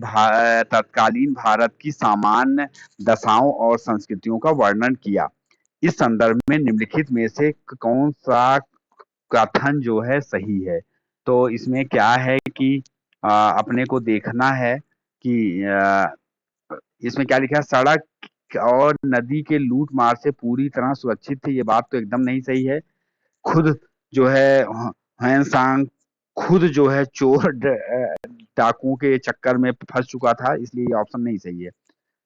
तत्कालीन भारत की सामान्य दशाओं और संस्कृतियों का वर्णन किया। इस संदर्भ में निम्नलिखित में से कौन सा कथन जो है सही है? तो इसमें क्या है कि अपने को देखना है कि इसमें क्या लिखा है? सड़क और नदी के लूट मार से पूरी तरह सुरक्षित थे, ये बात तो एकदम नहीं सही है। खुद जो है हैंसांग खुद जो है चोर डाकुओं के चक्कर में फंस चुका था, इसलिए ये ऑप्शन नहीं सही है।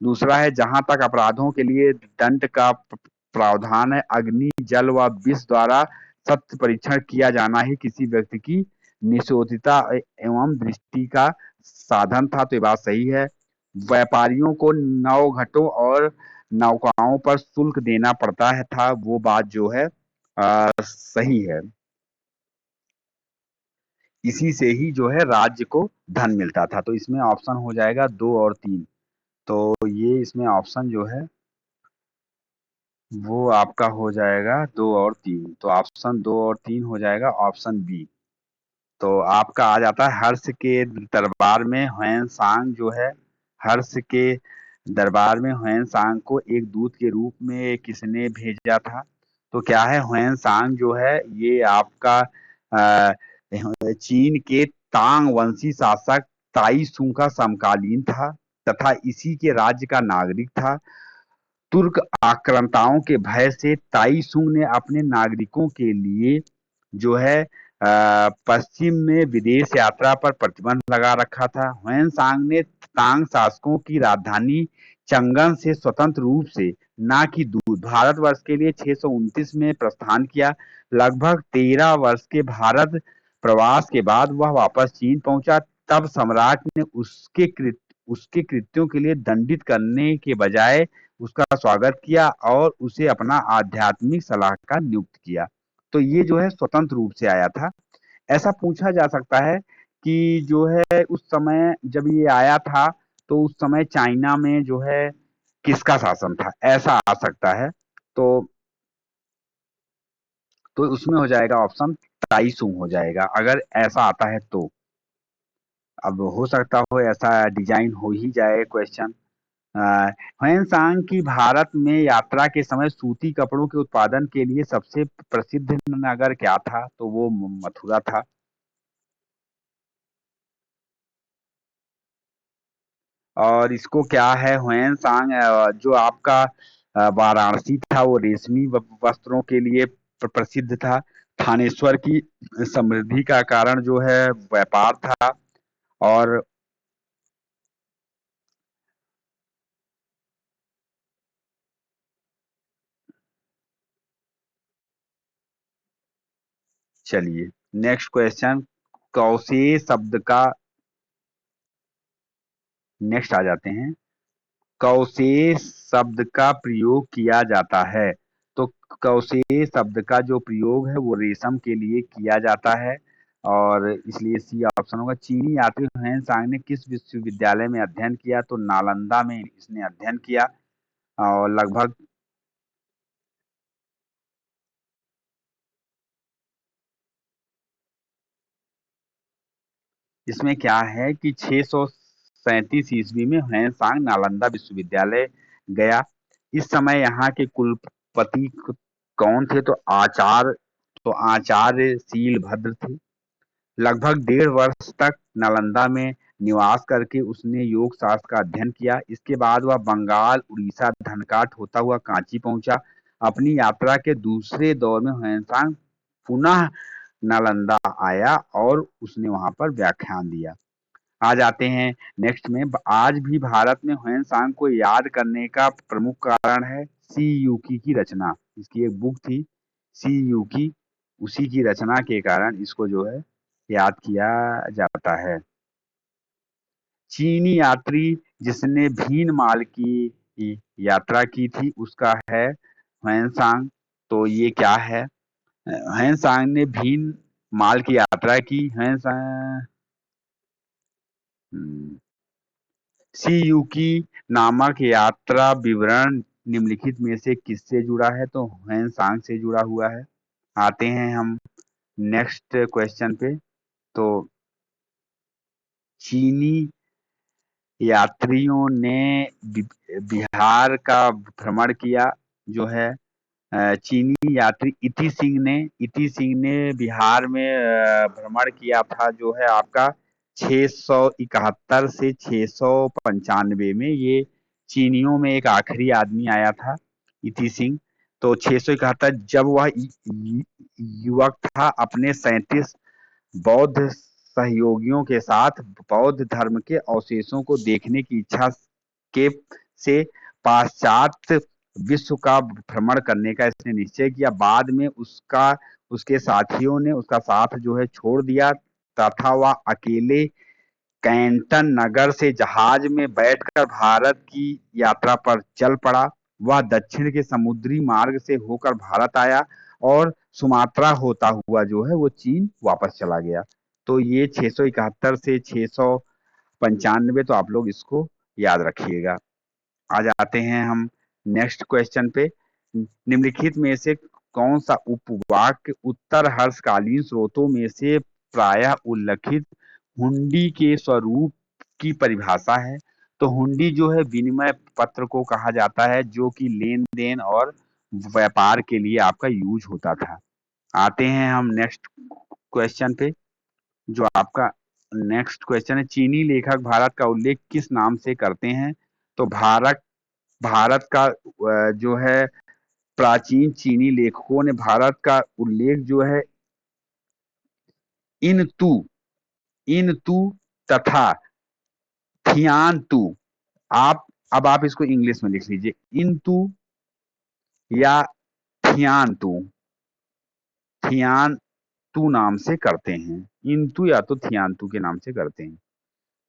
दूसरा है, जहां तक अपराधों के लिए दंड का प्रावधान है, अग्नि जल व विष द्वारा सत्य परीक्षण किया जाना ही किसी व्यक्ति की निशोधिता एवं दृष्टि का साधन था। तो ये बात सही है। व्यापारियों को नौघटों और नौकाओं पर शुल्क देना पड़ता है था, वो बात जो है सही है। इसी से ही जो है राज्य को धन मिलता था। तो इसमें ऑप्शन हो जाएगा 2 और 3। तो ये इसमें ऑप्शन जो है वो आपका हो जाएगा 2 और 3। तो ऑप्शन 2 और 3 हो जाएगा ऑप्शन बी। तो आपका आ जाता है, हर्ष के दरबार में ह्वेन सांग जो है, हर्ष के दरबार में ह्वेन सांग को एक दूत के रूप में किसने भेजा था? तो क्या है, ह्वेन सांग जो है ये आपका अ, चीन के तांग वंशी शासक ताई सुंग का समकालीन था, तथा इसी के राज्य का नागरिक था। तुर्क आक्रांताओं के भय से ताइसुंग ने अपने नागरिकों के लिए जो है पश्चिम में विदेश यात्रा पर प्रतिबंध लगा रखा था। ह्वेनसांग ने तांग शासकों की राजधानी चंगन से स्वतंत्र रूप से, न कि दूर, भारतवर्ष के लिए 629 में प्रस्थान किया। लगभग 13 वर्ष के भारत प्रवास के बाद वह वापस चीन पहुंचा। तब सम्राट ने उसके कृत्यों के लिए दंडित करने के बजाय उसका स्वागत किया और उसे अपना आध्यात्मिक सलाहकार नियुक्त किया। तो ये जो है स्वतंत्र रूप से आया था। ऐसा पूछा जा सकता है कि जो है उस समय जब ये आया था, तो उस समय चाइना में जो है किसका शासन था, ऐसा आ सकता है। तो तो उसमें हो जाएगा ऑप्शन ताइसुंग हो जाएगा, अगर ऐसा आता है तो। अब हो सकता हो ऐसा डिजाइन हो ही जाए क्वेश्चन। ह्वेनसांग की भारत में यात्रा के समय सूती कपड़ों के उत्पादन के लिए सबसे प्रसिद्ध नगर क्या था? तो वो मथुरा था। और इसको क्या है, ह्वेनसांग जो आपका वाराणसी था वो रेशमी वस्त्रों के लिए प्रसिद्ध था। थानेश्वर की समृद्धि का कारण जो है व्यापार था। और चलिए, नेक्स्ट क्वेश्चन। कौशे शब्द का, नेक्स्ट आ जाते हैं। कौशेष शब्द का प्रयोग किया जाता है। तो कौशेष शब्द का जो प्रयोग है वो रेशम के लिए किया जाता है, और इसलिए सी ऑप्शन होगा। चीनी यात्री ह्वेनसांग ने किस विश्वविद्यालय में अध्ययन किया? तो नालंदा में इसने अध्ययन किया। और लगभग, इसमें क्या है कि 637 ईस्वी में ह्वेनसांग नालंदा विश्वविद्यालय गया। इस समय यहाँ के कुलपति कौन थे? तो आचार्य शीलभद्र थे। लगभग 1.5 वर्ष तक नालंदा में निवास करके उसने योग शास्त्र का अध्ययन किया। इसके बाद वह बंगाल, उड़ीसा, धनकाट होता हुआ कांची पहुंचा। अपनी यात्रा के दूसरे दौर में ह्वेनसांग पुनः नालंदा आया और उसने वहां पर व्याख्यान दिया। आ जाते हैं नेक्स्ट में। आज भी भारत में ह्वेनसांग को याद करने का प्रमुख कारण है सी यूकी की रचना। इसकी एक बुक थी सी यूकी, उसी की रचना के कारण इसको जो है याद किया जाता है। चीनी यात्री जिसने भीन माल की यात्रा की थी उसका है ह्वेनसांग। तो ये क्या है? ह्वेनसांग ने भीन माल की यात्रा की। ह्वेनसांग सीयूकी नामक यात्रा विवरण निम्नलिखित में से किससे जुड़ा है? तो ह्वेनसांग से जुड़ा हुआ है। आते हैं हम नेक्स्ट क्वेश्चन पे। तो चीनी यात्रियों ने बिहार का भ्रमण किया, जो है चीनी यात्री इति सिंह ने बिहार में भ्रमण किया था, जो है आपका 671 से 695 में। ये चीनियों में एक आखिरी आदमी आया था, इति सिंह। तो 671 जब वह युवक था, अपने 37 बौद्ध सहयोगियों के साथ बौद्ध धर्म के अवशेषों को देखने की इच्छा के से पाश्चात्य विश्व का भ्रमण करने का इसने निश्चय किया। बाद में उसके साथियों ने उसका साथ जो है छोड़ दिया, तथा वह अकेले कैंटन नगर से जहाज में बैठकर भारत की यात्रा पर चल पड़ा। वह दक्षिण के समुद्री मार्ग से होकर भारत आया और सुमात्रा होता हुआ जो है वो चीन वापस चला गया। तो ये 671 से 695, तो आप लोग इसको याद रखिएगा। आ जाते हैं हम नेक्स्ट क्वेश्चन पे। निम्नलिखित में से कौन सा उपवाक्य उत्तर हर्षकालीन स्रोतों में से प्रायः उल्लिखित हुंडी के स्वरूप की परिभाषा है? तो हुंडी जो है विनिमय पत्र को कहा जाता है, जो कि लेन देन और व्यापार के लिए आपका यूज होता था। आते हैं हम नेक्स्ट क्वेश्चन पे। जो आपका नेक्स्ट क्वेश्चन है, चीनी लेखक भारत का उल्लेख किस नाम से करते हैं? तो भारत भारत का जो है प्राचीन चीनी लेखकों ने भारत का उल्लेख जो है इन तू इन तू तथा थियान तू। आप अब आप इसको इंग्लिश में लिख लीजिए, इन तू या थियान तू। थियान तू नाम से करते हैं, इंतु या तो थियानतु के नाम से करते हैं।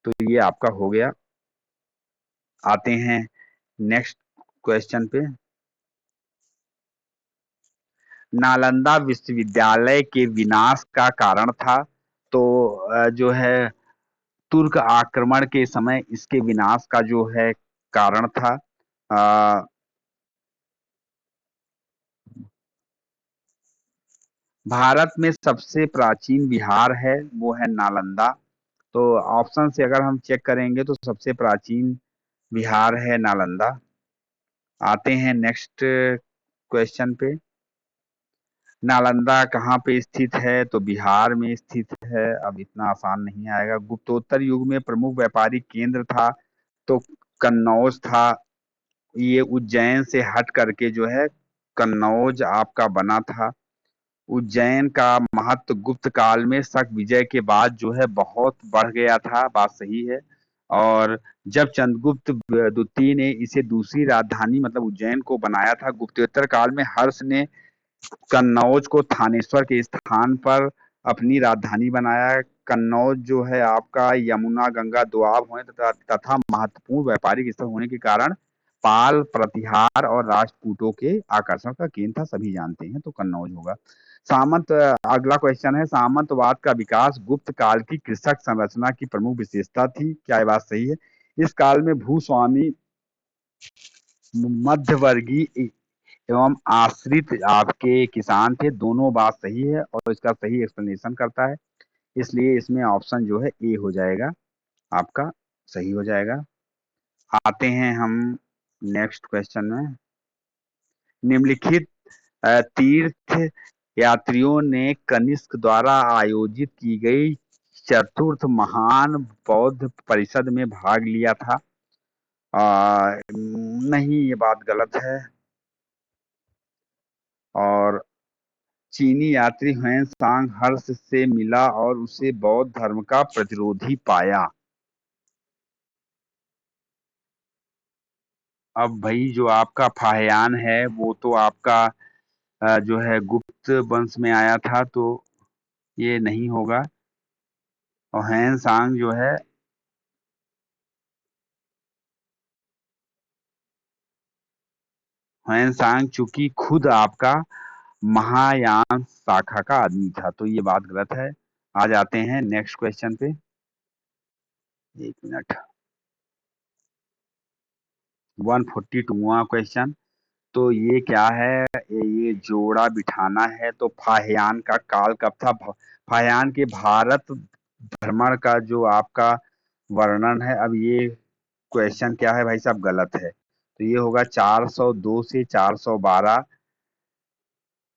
तो ये आपका हो गया। आते हैं नेक्स्ट क्वेश्चन पे। नालंदा विश्वविद्यालय के विनाश का कारण था। तो जो है तुर्क आक्रमण के समय इसके विनाश का जो है कारण था। अ, भारत में सबसे प्राचीन विहार है वो है नालंदा। तो ऑप्शन से अगर हम चेक करेंगे तो सबसे प्राचीन विहार है नालंदा। आते हैं नेक्स्ट क्वेश्चन पे। नालंदा कहाँ पे स्थित है? तो बिहार में स्थित है। अब इतना आसान नहीं आएगा। गुप्तोत्तर युग में प्रमुख व्यापारिक केंद्र था तो कन्नौज था। ये उज्जैन से हट करके जो है कन्नौज आपका बना था। उज्जैन का महत्व गुप्त काल में शक विजय के बाद जो है बहुत बढ़ गया था, बात सही है। और जब चंद्रगुप्त द्वितीय ने इसे दूसरी राजधानी मतलब उज्जैन को बनाया था, गुप्तोत्तर काल में हर्ष ने कन्नौज को थानेश्वर के स्थान पर अपनी राजधानी बनाया। कन्नौज जो है आपका यमुना गंगा दोआब होने तथा महत्वपूर्ण व्यापारिक स्थल होने के कारण पाल प्रतिहार और राष्ट्रकूटों के आकर्षण का केंद्र था, सभी जानते हैं, तो कन्नौज होगा। सामंत अगला क्वेश्चन है, सामंतवाद का विकास गुप्त काल की कृषक संरचना की प्रमुख विशेषता थी, क्या ये बात सही है? इस काल में भूस्वामी मध्यवर्गीय एवं आश्रित आपके किसान थे, दोनों बात सही है और इसका सही एक्सप्लेनेशन करता है, इसलिए इसमें ऑप्शन जो है ए हो जाएगा, आपका सही हो जाएगा। आते हैं हम नेक्स्ट क्वेश्चन में। निम्नलिखित तीर्थ यात्रियों ने कनिष्क द्वारा आयोजित की गई चतुर्थ महान बौद्ध परिषद में भाग लिया था? नहीं, ये बात गलत है। और चीनी यात्री ह्वेन-सांग हर्ष से मिला और उसे बौद्ध धर्म का प्रतिरोधी पाया। अब भाई जो आपका फाहियान है वो तो आपका जो है गुप्त वंश में आया था, तो ये नहीं होगा। और ह्वेन-सांग जो है, ह्वेन-सांग चूंकि खुद आपका महायान शाखा का आदमी था, तो ये बात गलत है। आ जाते हैं नेक्स्ट क्वेश्चन पे। एक मिनट। 142वां क्वेश्चन। तो ये क्या है? ये जोड़ा बिठाना है, तो फाहियान का काल कब था? फाहियान के भारत भ्रमण का जो आपका वर्णन है, अब ये क्वेश्चन क्या है भाई साहब, गलत है। तो ये होगा 402 से 412।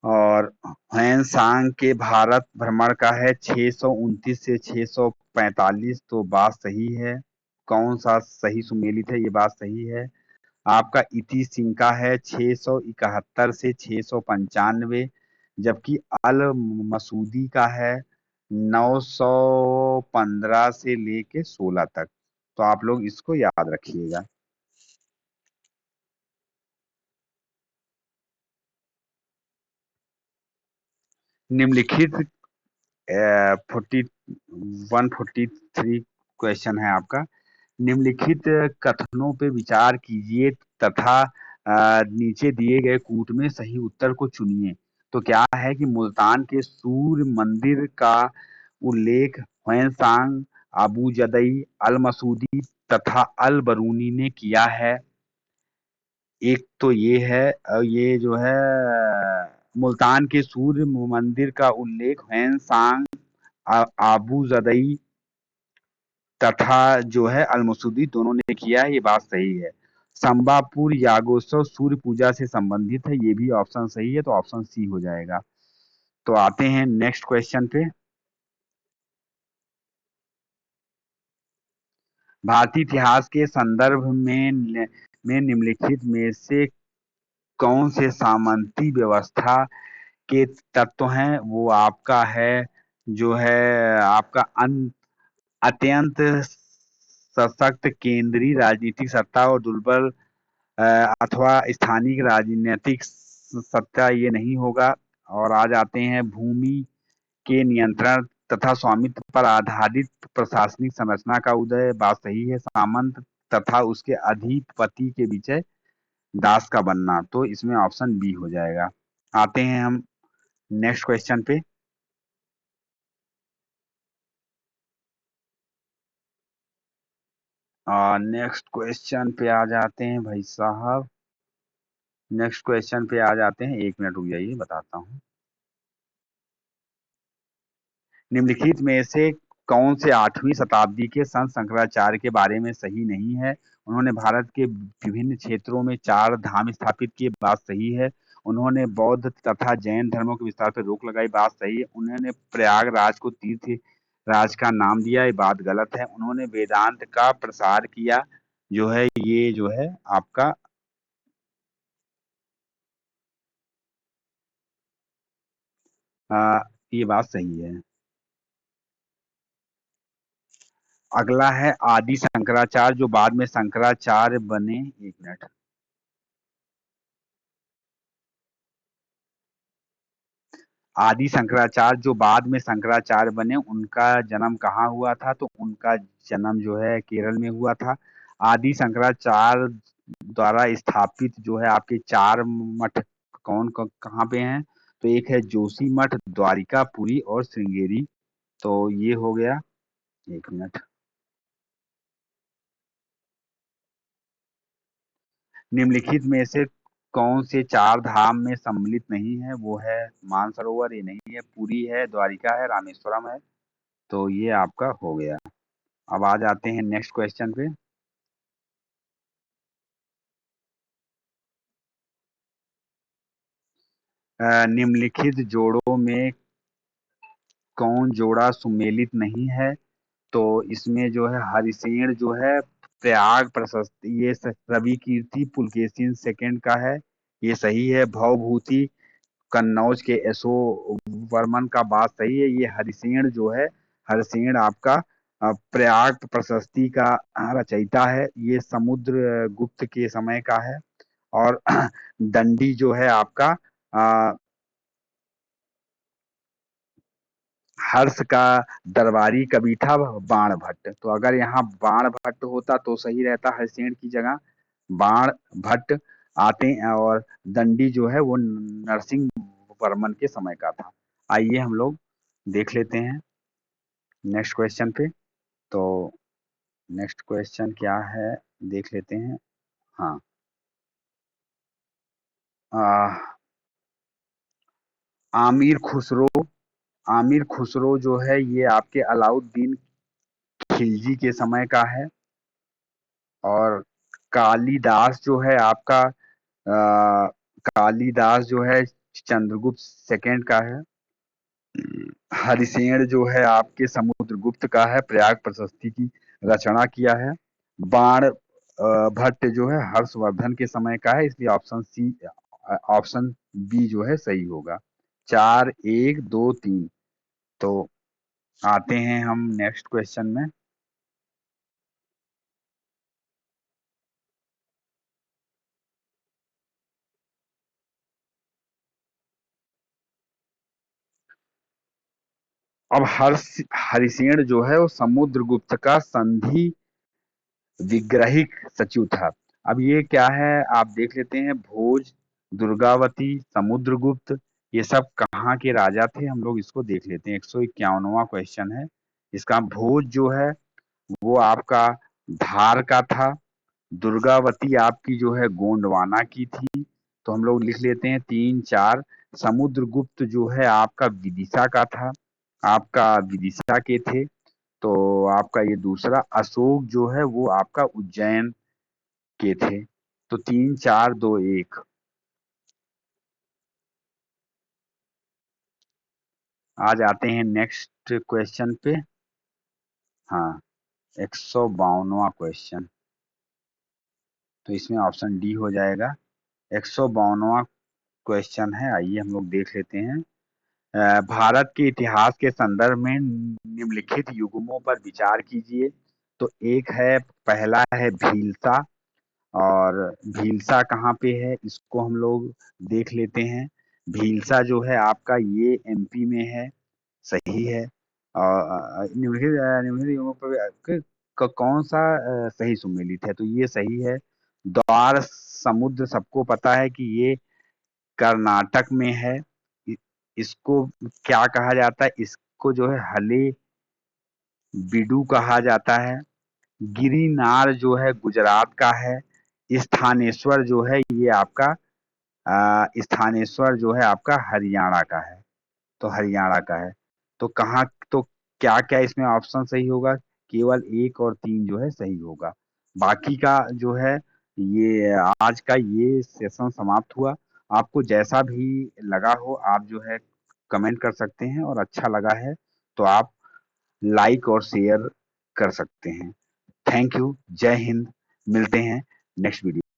और ह्वेन-सांग के भारत भ्रमण का है 629 से 645, तो बात सही है। कौन सा सही सुमेलित है? ये बात सही है। आपका इति सिंह का है 671 से 695, जबकि अल मसूदी का है 915 से लेके 16 तक। तो आप लोग इसको याद रखिएगा। निम्नलिखित 143 क्वेश्चन है आपका। निम्नलिखित कथनों पे विचार कीजिए तथा नीचे दिए गए कूट में सही उत्तर को चुनिए। तो क्या है कि मुल्तान के सूर्य मंदिर का उल्लेख ह्वेन-सांग, अबू जदई, अल मसूदी तथा अल बरूनी ने किया है। एक तो ये है, ये जो है मुल्तान के सूर्य मंदिर का उल्लेख ह्वेन-सांग, आबू जदई तथा जो है अलमसूदी दोनों ने किया है, ये बात सही है। संबापुर यागोत्सव सूर्य पूजा से संबंधित है, ये भी ऑप्शन सही है, तो ऑप्शन सी हो जाएगा। तो आते हैं नेक्स्ट क्वेश्चन पे। भारतीय इतिहास के संदर्भ में निम्नलिखित में से कौन से सामंती व्यवस्था के तत्व हैं? वो आपका है जो है आपका अत्यंत सशक्त केंद्रीय राजनीतिक सत्ता और दुर्बल अथवा स्थानिक राजनीतिक सत्ता, ये नहीं होगा। और आ जाते हैं भूमि के नियंत्रण तथा स्वामित्व पर आधारित प्रशासनिक संरचना का उदय, बात सही है। सामंत तथा उसके अधिपति के बीच दास का बनना, तो इसमें ऑप्शन बी हो जाएगा। आते हैं हम नेक्स्ट क्वेश्चन पे। नेक्स्ट क्वेश्चन पे आ जाते हैं भाई साहब। नेक्स्ट क्वेश्चन पे आ जाते हैं, एक मिनट रुक जाइए, बताता हूँ। निम्नलिखित में से कौन से 8वीं शताब्दी के संत शंकराचार्य के बारे में सही नहीं है? उन्होंने भारत के विभिन्न क्षेत्रों में 4 धाम स्थापित किए, बात सही है। उन्होंने बौद्ध तथा जैन धर्मों के विस्तार पर रोक लगाई, बात सही है। उन्होंने प्रयागराज को तीर्थ राज का नाम दिया, ये बात गलत है। उन्होंने वेदांत का प्रसार किया, जो है ये जो है आपका ये बात सही है। अगला है आदि शंकराचार्य जो बाद में शंकराचार्य बने। एक मिनट। आदि शंकराचार्य जो बाद में शंकराचार्य बने, उनका जन्म कहाँ हुआ था? तो उनका जन्म जो है केरल में हुआ था। आदि शंकराचार्य द्वारा स्थापित जो है आपके 4 मठ कहाँ पे हैं? तो एक है जोशी मठ, द्वारिकापुरी और श्रृंगेरी। तो ये हो गया। एक मिनट। निम्नलिखित में से कौन से 4 धाम में सम्मिलित नहीं है? वो है मानसरोवर, ये नहीं है। पुरी है, द्वारिका है, रामेश्वरम है। तो ये आपका हो गया। अब आ जाते हैं नेक्स्ट क्वेश्चन पे। निम्नलिखित जोड़ों में कौन जोड़ा सुमेलित नहीं है? तो इसमें जो है हरिसेन जो है प्रयाग प्रशस्त, ये रवि कीर्ति पुलकेशिन सेकंड का है, ये सही है। भवभूति कन्नौज के एसो वर्मन का, बात सही है। ये हरिसेन जो है, हरिसेन आपका प्रयाग प्रशस्ति का रचयिता है। ये समुद्र गुप्त के समय का है। और दंडी जो है आपका अ, हर्ष का दरबारी कवि था बाण भट्ट। तो अगर यहाँ बाण भट्ट होता तो सही रहता हरिसेन की जगह। बाण भट्ट आते हैं। और दंडी जो है वो नरसिंह वर्मन के समय का था। आइए हम लोग देख लेते हैं नेक्स्ट क्वेश्चन पे। तो नेक्स्ट क्वेश्चन क्या है, देख लेते हैं। हाँ। आ, आमिर खुसरो, आमिर खुसरो जो है ये आपके अलाउद्दीन खिलजी के समय का है। और कालिदास जो है आपका कालिदास जो है चंद्रगुप्त सेकंड का है। हरिसेन जो है आपके समुद्रगुप्त का है, प्रयाग प्रशस्ति की रचना किया है। बाण भट्ट जो है हर्षवर्धन के समय का है, इसलिए ऑप्शन बी जो है सही होगा। 4 1 2 3। तो आते हैं हम नेक्स्ट क्वेश्चन में। अब हरिसेन जो है वो समुद्रगुप्त का संधि विग्रहिक सचिव था। अब ये क्या है आप देख लेते हैं। भोज, दुर्गावती, समुद्रगुप्त, ये सब कहाँ के राजा थे? हम लोग इसको देख लेते हैं। 151वां क्वेश्चन है इसका। भोज जो है वो आपका धार का था। दुर्गावती आपकी जो है गोंडवाना की थी। तो हम लोग लिख लेते हैं 3 4। समुद्रगुप्त जो है आपका विदिशा का था, आपका विदिशा के थे। तो आपका ये दूसरा। अशोक जो है वो आपका उज्जैन के थे। तो 3 4 2 1। आ जाते हैं नेक्स्ट क्वेश्चन पे। हाँ। 152वां क्वेश्चन। तो इसमें ऑप्शन डी हो जाएगा। 152वां क्वेश्चन है, आइए हम लोग देख लेते हैं। भारत के इतिहास के संदर्भ में निम्नलिखित युग्मों पर विचार कीजिए। तो एक है, पहला है भीलसा। और भीलसा कहाँ पे है इसको हम लोग देख लेते हैं। भीलसा जो है आपका ये एमपी में है, सही है। और निम्नलिखित युग्मों पर कौन सा सही सुमेलित है? तो ये सही है। द्वार समुद्र सबको पता है कि ये कर्नाटक में है। इ- इसको क्या कहा जाता है? इसको जो है हले बिडू कहा जाता है। गिरिनार जो है गुजरात का है। स्थानेश्वर जो है ये आपका स्थानेश्वर जो है आपका हरियाणा का है। तो हरियाणा का है। तो कहाँ, तो क्या-क्या इसमें ऑप्शन सही होगा, केवल 1 और 3 जो है सही होगा। बाकी का जो है ये आज का ये सेशन समाप्त हुआ। आपको जैसा भी लगा हो आप जो है कमेंट कर सकते हैं और अच्छा लगा है तो आप लाइक और शेयर कर सकते हैं। थैंक यू, जय हिंद, मिलते हैं नेक्स्ट वीडियो